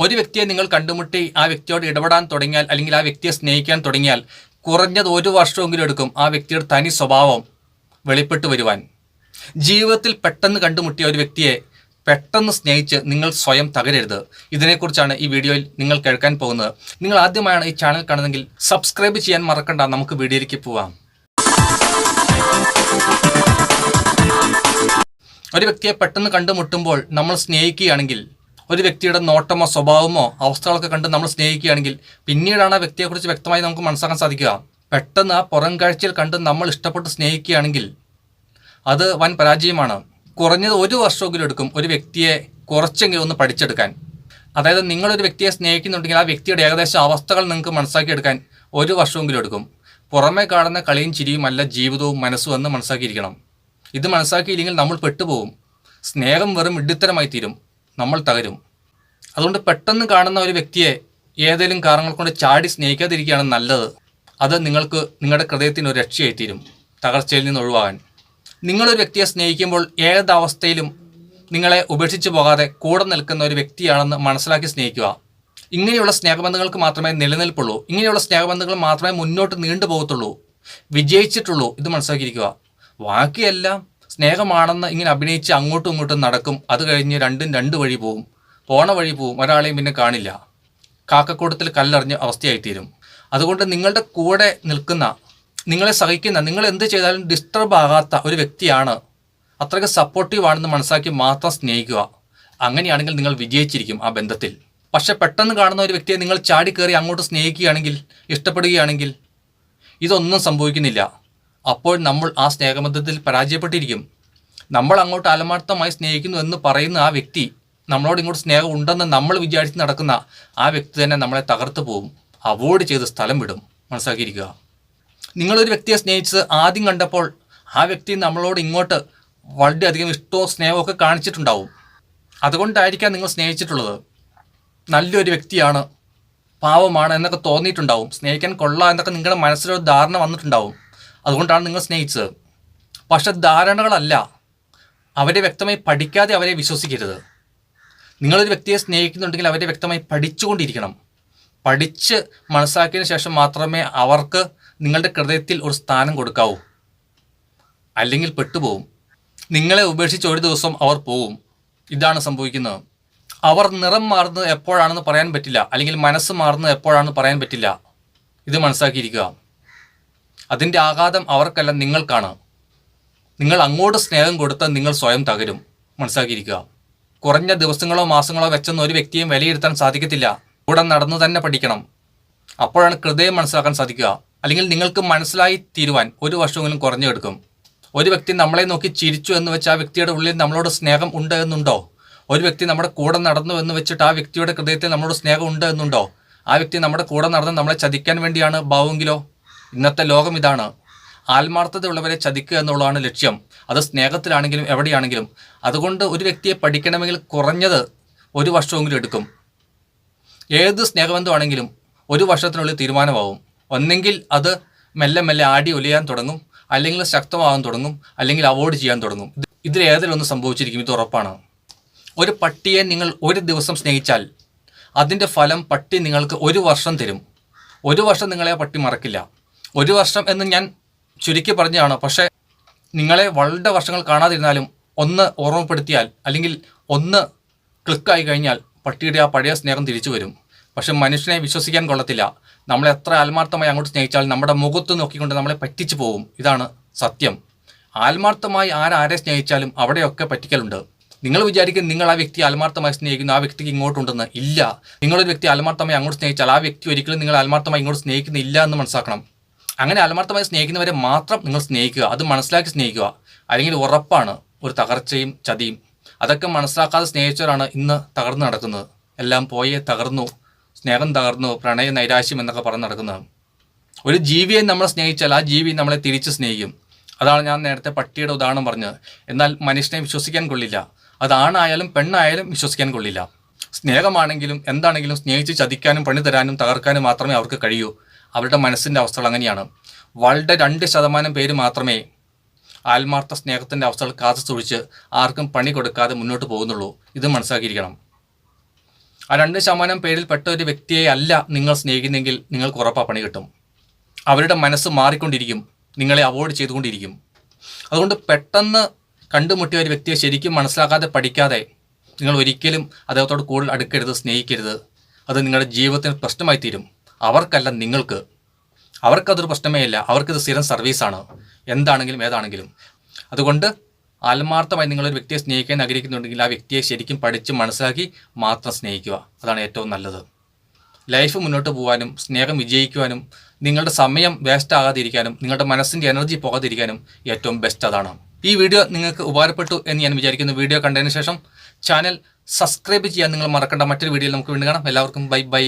ഒരു വ്യക്തിയെ നിങ്ങൾ കണ്ടുമുട്ടി ആ വ്യക്തിയോട് ഇടപെടാൻ തുടങ്ങിയാൽ അല്ലെങ്കിൽ ആ വ്യക്തിയെ സ്നേഹിക്കാൻ തുടങ്ങിയാൽ കുറഞ്ഞത് 1 വർഷമെങ്കിലും എടുക്കും ആ വ്യക്തിയുടെ തനി സ്വഭാവം വെളിപ്പെട്ട് വരുവാൻ. ജീവിതത്തിൽ പെട്ടെന്ന് കണ്ടുമുട്ടിയ ഒരു വ്യക്തിയെ പെട്ടെന്ന് സ്നേഹിച്ച് നിങ്ങൾ സ്വയം തകരരുത്. ഇതിനെക്കുറിച്ചാണ് ഈ വീഡിയോയിൽ നിങ്ങൾ കേൾക്കാൻ പോകുന്നത്. നിങ്ങൾ ആദ്യമായാണ് ഈ ചാനൽ കാണുന്നതെങ്കിൽ സബ്സ്ക്രൈബ് ചെയ്യാൻ മറക്കണ്ട. നമുക്ക് വീഡിയോയിലേക്ക് പോവാം. ഒരു വ്യക്തിയെ പെട്ടെന്ന് കണ്ടുമുട്ടുമ്പോൾ നമ്മൾ സ്നേഹിക്കുകയാണെങ്കിൽ, ഒരു വ്യക്തിയുടെ നോട്ടമോ സ്വഭാവമോ അവസ്ഥകളൊക്കെ കണ്ട് നമ്മൾ സ്നേഹിക്കുകയാണെങ്കിൽ പിന്നീടാണ് ആ വ്യക്തിയെക്കുറിച്ച് വ്യക്തമായി നമുക്ക് മനസ്സിലാക്കാൻ സാധിക്കുക. പെട്ടെന്ന് ആ പുറം കാഴ്ചയിൽ കണ്ട് നമ്മൾ ഇഷ്ടപ്പെട്ട് സ്നേഹിക്കുകയാണെങ്കിൽ അത് വൻ പരാജയമാണ്. കുറഞ്ഞത് 1 വർഷമെങ്കിലും എടുക്കും ഒരു വ്യക്തിയെ കുറച്ചെങ്കിലും ഒന്ന് പഠിച്ചെടുക്കാൻ. അതായത് നിങ്ങളൊരു വ്യക്തിയെ സ്നേഹിക്കുന്നുണ്ടെങ്കിൽ ആ വ്യക്തിയുടെ ഏകദേശ അവസ്ഥകൾ നിങ്ങൾക്ക് മനസ്സിലാക്കിയെടുക്കാൻ 1 വർഷമെങ്കിലും എടുക്കും. പുറമേ കാണുന്ന കളിയും ചിരിയും അല്ല ജീവിതവും മനസ്സും എന്ന് മനസ്സിലാക്കിയിരിക്കണം. ഇത് മനസ്സിലാക്കിയില്ലെങ്കിൽ നമ്മൾ പെട്ടുപോകും. സ്നേഹം വെറും ഇഡിത്തരമായി തീരും, നമ്മൾ തകരും. അതുകൊണ്ട് പെട്ടെന്ന് കാണുന്ന ഒരു വ്യക്തിയെ ഏതെങ്കിലും കാരണങ്ങൾ കൊണ്ട് ചാടി സ്നേഹിക്കാതിരിക്കുകയാണ് നല്ലത്. അത് നിങ്ങൾക്ക് നിങ്ങളുടെ ഹൃദയത്തിന് ഒരു രക്ഷയായി തീരും, തകർച്ചയിൽ നിന്ന് ഒഴിവാകാൻ. നിങ്ങളൊരു വ്യക്തിയെ സ്നേഹിക്കുമ്പോൾ ഏതവസ്ഥയിലും നിങ്ങളെ ഉപേക്ഷിച്ച് പോകാതെ കൂടെ നിൽക്കുന്ന ഒരു വ്യക്തിയാണെന്ന് മനസ്സിലാക്കി സ്നേഹിക്കുക. ഇങ്ങനെയുള്ള സ്നേഹബന്ധങ്ങൾക്ക് മാത്രമേ നിലനിൽപ്പുള്ളൂ. ഇങ്ങനെയുള്ള സ്നേഹബന്ധങ്ങൾ മാത്രമേ മുന്നോട്ട് നീണ്ടുപോകത്തുള്ളൂ, വിജയിച്ചിട്ടുള്ളൂ. ഇത് മനസ്സിലാക്കിയിരിക്കുക. ബാക്കിയെല്ലാം സ്നേഹമാണെന്ന് ഇങ്ങനെ അഭിനയിച്ച് അങ്ങോട്ടും ഇങ്ങോട്ടും നടക്കും. അത് കഴിഞ്ഞ് രണ്ടും 2 വഴി പോവും, പോണ വഴി പോവും, ഒരാളെയും പിന്നെ കാണില്ല. കാക്കക്കൂട്ടത്തിൽ കല്ലെറിഞ്ഞ അവസ്ഥയായിത്തീരും. അതുകൊണ്ട് നിങ്ങളുടെ കൂടെ നിൽക്കുന്ന, നിങ്ങളെ സഹിക്കുന്ന, നിങ്ങൾ എന്ത് ചെയ്താലും ഡിസ്റ്റർബ് ആകാത്ത ഒരു വ്യക്തിയാണ്, അത്രയ്ക്ക് സപ്പോർട്ടീവ് ആണെന്ന് മനസ്സിലാക്കി മാത്രം സ്നേഹിക്കുക. അങ്ങനെയാണെങ്കിൽ നിങ്ങൾ വിജയിച്ചിരിക്കും ആ ബന്ധത്തിൽ. പക്ഷെ പെട്ടെന്ന് കാണുന്ന ഒരു വ്യക്തിയെ നിങ്ങൾ ചാടിക്കയറി അങ്ങോട്ട് സ്നേഹിക്കുകയാണെങ്കിൽ, ഇഷ്ടപ്പെടുകയാണെങ്കിൽ ഇതൊന്നും സംഭവിക്കുന്നില്ല. അപ്പോൾ നമ്മൾ ആ സ്നേഹബന്ധത്തിൽ പരാജയപ്പെട്ടിരിക്കും. നമ്മൾ അങ്ങോട്ട് ആത്മാർത്ഥമായി സ്നേഹിക്കുന്നു എന്ന് പറയുന്ന ആ വ്യക്തി, നമ്മളോട് ഇങ്ങോട്ട് സ്നേഹം ഉണ്ടെന്ന് നമ്മൾ വിചാരിച്ച് നടക്കുന്ന ആ വ്യക്തി തന്നെ നമ്മളെ തകർത്ത് പോവും, അവോയ്ഡ് ചെയ്ത് സ്ഥലം വിടും. മനസ്സിലാക്കിയിരിക്കുക. നിങ്ങളൊരു വ്യക്തിയെ സ്നേഹിച്ചത് ആദ്യം കണ്ടപ്പോൾ ആ വ്യക്തി നമ്മളോട് ഇങ്ങോട്ട് വളരെയധികം ഇഷ്ടവും സ്നേഹവും ഒക്കെ കാണിച്ചിട്ടുണ്ടാവും. അതുകൊണ്ടായിരിക്കാം നിങ്ങൾ സ്നേഹിച്ചിട്ടുള്ളത്. നല്ലൊരു വ്യക്തിയാണ്, പാവമാണ് എന്നൊക്കെ തോന്നിയിട്ടുണ്ടാവും. സ്നേഹിക്കാൻ കൊള്ളാം എന്നൊക്കെ നിങ്ങളുടെ മനസ്സിലൊരു ധാരണ വന്നിട്ടുണ്ടാവും. അതുകൊണ്ടാണ് നിങ്ങൾ സ്നേഹിച്ചത്. പക്ഷെ ധാരണകളല്ല, അവരെ വ്യക്തമായി പഠിക്കാതെ അവരെ വിശ്വസിക്കരുത്. നിങ്ങളൊരു വ്യക്തിയെ സ്നേഹിക്കുന്നുണ്ടെങ്കിൽ അവരെ വ്യക്തമായി പഠിച്ചുകൊണ്ടിരിക്കണം. പഠിച്ച് മനസ്സിലാക്കിയതിന് ശേഷം മാത്രമേ അവർക്ക് നിങ്ങളുടെ ഹൃദയത്തിൽ ഒരു സ്ഥാനം കൊടുക്കാവൂ. അല്ലെങ്കിൽ പെട്ടുപോകും. നിങ്ങളെ ഉപേക്ഷിച്ച് ഒരു ദിവസം അവർ പോവും. ഇതാണ് സംഭവിക്കുന്നത്. അവർ നിറം മാറുന്നത് എപ്പോഴാണെന്ന് പറയാൻ പറ്റില്ല, അല്ലെങ്കിൽ മനസ്സ് മാറുന്നത് എപ്പോഴാണെന്ന് പറയാൻ പറ്റില്ല. ഇത് മനസ്സിലാക്കിയിരിക്കുക. അതിൻ്റെ ആഘാതം അവർക്കല്ല, നിങ്ങൾക്കാണ്. നിങ്ങൾ അങ്ങോട്ട് സ്നേഹം കൊടുത്താൽ നിങ്ങൾ സ്വയം തകരും. മനസ്സിലാക്കിയിരിക്കുക. കുറഞ്ഞ ദിവസങ്ങളോ മാസങ്ങളോ വെച്ചൊന്നും ഒരു വ്യക്തിയും വിലയിരുത്താൻ സാധിക്കത്തില്ല. കൂടെ നടന്നു തന്നെ പഠിക്കണം. അപ്പോഴാണ് ഹൃദയം മനസ്സിലാക്കാൻ സാധിക്കുക. അല്ലെങ്കിൽ നിങ്ങൾക്ക് മനസ്സിലായി തീരുവാൻ 1 വർഷമെങ്കിലും കുറഞ്ഞെടുക്കും. ഒരു വ്യക്തി നമ്മളെ നോക്കി ചിരിച്ചു എന്ന് വെച്ച് ആ വ്യക്തിയുടെ ഉള്ളിൽ നമ്മളോട് സ്നേഹം ഉണ്ട് എന്നുണ്ടോ? ഒരു വ്യക്തി നമ്മുടെ കൂടെ നടന്നു എന്ന് വെച്ചിട്ട് ആ വ്യക്തിയുടെ ഹൃദയത്തിൽ നമ്മളോട് സ്നേഹം ഉണ്ട് എന്നുണ്ടോ? ആ വ്യക്തി നമ്മുടെ കൂടെ നടന്ന് നമ്മളെ ചതിക്കാൻ വേണ്ടിയാണ് ഭാവമെങ്കിലോ? ഇന്നത്തെ ലോകം ഇതാണ്. ആത്മാർത്ഥതയുള്ളവരെ ചതിക്കുക എന്നുള്ളതാണ് ലക്ഷ്യം. അത് സ്നേഹത്തിലാണെങ്കിലും എവിടെയാണെങ്കിലും. അതുകൊണ്ട് ഒരു വ്യക്തിയെ പഠിക്കണമെങ്കിൽ കുറഞ്ഞത് 1 വർഷമെങ്കിലും എടുക്കും. ഏത് സ്നേഹബന്ധമാണെങ്കിലും 1 വർഷത്തിനുള്ളിൽ തീരുമാനമാവും. ഒന്നെങ്കിൽ അത് മെല്ലെ മെല്ലെ ആടി ഒലിയാൻ തുടങ്ങും, അല്ലെങ്കിൽ ശക്തമാകാൻ തുടങ്ങും, അല്ലെങ്കിൽ അവോയ്ഡ് ചെയ്യാൻ തുടങ്ങും. ഇതിൽ ഏതിലൊന്നും സംഭവിച്ചിരിക്കും, ഇത് ഉറപ്പാണ്. ഒരു പട്ടിയെ നിങ്ങൾ 1 ദിവസം സ്നേഹിച്ചാൽ അതിൻ്റെ ഫലം പട്ടി നിങ്ങൾക്ക് 1 വർഷം തരും. 1 വർഷം നിങ്ങളെ പട്ടി മറക്കില്ല. 1 വർഷം എന്ന് ഞാൻ ചുരുക്കി പറഞ്ഞതാണ്. പക്ഷേ നിങ്ങളെ വളരെ വർഷങ്ങൾ കാണാതിരുന്നാലും ഒന്ന് ഓർമ്മപ്പെടുത്തിയാൽ, അല്ലെങ്കിൽ ഒന്ന് ക്ലിക്കായി കഴിഞ്ഞാൽ പട്ടിയുടെ ആ പഴയ സ്നേഹം തിരിച്ചു വരും. പക്ഷെ മനുഷ്യനെ വിശ്വസിക്കാൻ കൊള്ളത്തില്ല. നമ്മളെ എത്ര ആത്മാർത്ഥമായി അങ്ങോട്ട് സ്നേഹിച്ചാൽ നമ്മുടെ മുഖത്ത് നോക്കിക്കൊണ്ട് നമ്മളെ പറ്റിച്ചു പോകും. ഇതാണ് സത്യം. ആത്മാർത്ഥമായി ആരെ സ്നേഹിച്ചാലും അവിടെയൊക്കെ പറ്റിക്കലുണ്ട്. നിങ്ങൾ വിചാരിക്കും നിങ്ങൾ ആ വ്യക്തി ആത്മാർത്ഥമായി സ്നേഹിക്കുന്നു, ആ വ്യക്തിക്ക് ഇങ്ങോട്ടുണ്ടെന്ന്. ഇല്ല. നിങ്ങളൊരു വ്യക്തി ആത്മാർത്ഥമായി അങ്ങോട്ട് സ്നേഹിച്ചാൽ ആ വ്യക്തി ഒരിക്കലും നിങ്ങൾ ആത്മാർത്ഥമായി ഇങ്ങോട്ട് സ്നേഹിക്കുന്നില്ല എന്ന് മനസ്സിലാക്കണം. അങ്ങനെ ആത്മാർത്ഥമായി സ്നേഹിക്കുന്നവരെ മാത്രം നിങ്ങൾ സ്നേഹിക്കുക, അത് മനസ്സിലാക്കി സ്നേഹിക്കുക. അല്ലെങ്കിൽ ഉറപ്പാണ് ഒരു തകർച്ചയും ചതിയും. അതൊക്കെ മനസ്സിലാക്കാതെ സ്നേഹിച്ചവരാണ് ഇന്ന് തകർന്നു നടക്കുന്നത്. എല്ലാം പോയേ തകർന്നു, സ്നേഹം തകർന്നു, പ്രണയ നൈരാശ്യം എന്നൊക്കെ പറഞ്ഞ് നടക്കുന്നത്. ഒരു ജീവിയെ നമ്മൾ സ്നേഹിച്ചാൽ ആ ജീവി നമ്മളെ തിരിച്ച് സ്നേഹിക്കും. അതാണ് ഞാൻ നേരത്തെ പട്ടിയുടെ ഉദാഹരണം പറഞ്ഞത്. എന്നാൽ മനുഷ്യനെ വിശ്വസിക്കാൻ കൊള്ളില്ല. അതാണായാലും പെണ്ണായാലും വിശ്വസിക്കാൻ കൊള്ളില്ല. സ്നേഹമാണെങ്കിലും എന്താണെങ്കിലും സ്നേഹിച്ച് ചതിക്കാനും പണി തരാനും തകർക്കാനും മാത്രമേ അവർക്ക് കഴിയൂ. അവരുടെ മനസ്സിൻ്റെ അവസ്ഥകൾ അങ്ങനെയാണ്. വളരെ 2% പേര് മാത്രമേ ആത്മാർത്ഥ സ്നേഹത്തിൻ്റെ അവസ്ഥകൾ കാത്തു സൂക്ഷിച്ച് ആർക്കും പണി കൊടുക്കാതെ മുന്നോട്ട് പോകുന്നുള്ളൂ. ഇത് മനസ്സിലാക്കിയിരിക്കണം. ആ 2% പേരിൽ പെട്ട ഒരു വ്യക്തിയെ അല്ല നിങ്ങൾ സ്നേഹിക്കുന്നെങ്കിൽ നിങ്ങൾക്ക് ഉറപ്പാ പണി കിട്ടും. അവരുടെ മനസ്സ് മാറിക്കൊണ്ടിരിക്കും, നിങ്ങളെ അവോയ്ഡ് ചെയ്തുകൊണ്ടിരിക്കും. അതുകൊണ്ട് പെട്ടെന്ന് കണ്ടുമുട്ടിയ ഒരു വ്യക്തിയെ ശരിക്കും മനസ്സിലാക്കാതെ പഠിക്കാതെ നിങ്ങൾ ഒരിക്കലും അദ്ദേഹത്തോട് കൂടുതൽ അടുക്കരുത്, സ്നേഹിക്കരുത്. അത് നിങ്ങളുടെ ജീവിതത്തിന് പ്രശ്നമായി തീരും. അവർക്കല്ല, നിങ്ങൾക്ക്. അവർക്കതൊരു പ്രശ്നമേ ഇല്ല. അവർക്കിത് സ്ഥിരം സർവീസാണ്, എന്താണെങ്കിലും ഏതാണെങ്കിലും. അതുകൊണ്ട് ആത്മാർത്ഥമായി നിങ്ങളൊരു വ്യക്തിയെ സ്നേഹിക്കാൻ ആഗ്രഹിക്കുന്നുണ്ടെങ്കിൽ ആ വ്യക്തിയെ ശരിക്കും പഠിച്ച് മനസ്സിലാക്കി മാത്രം സ്നേഹിക്കുക. അതാണ് ഏറ്റവും നല്ലത്. ലൈഫ് മുന്നോട്ട് പോകാനും സ്നേഹം വിജയിക്കുവാനും നിങ്ങളുടെ സമയം വേസ്റ്റ് ആകാതിരിക്കാനും നിങ്ങളുടെ മനസ്സിൻ്റെ എനർജി പോകാതിരിക്കാനും ഏറ്റവും ബെസ്റ്റ് അതാണ്. ഈ വീഡിയോ നിങ്ങൾക്ക് ഉപകാരപ്പെട്ടു എന്ന് ഞാൻ വിചാരിക്കുന്നു. വീഡിയോ കണ്ടതിന് ശേഷം ചാനൽ സബ്സ്ക്രൈബ് ചെയ്യാൻ നിങ്ങൾ മറക്കണ്ട. മറ്റൊരു വീഡിയോയിൽ നമുക്ക് വീണ്ടും കാണാം. എല്ലാവർക്കും ബൈ.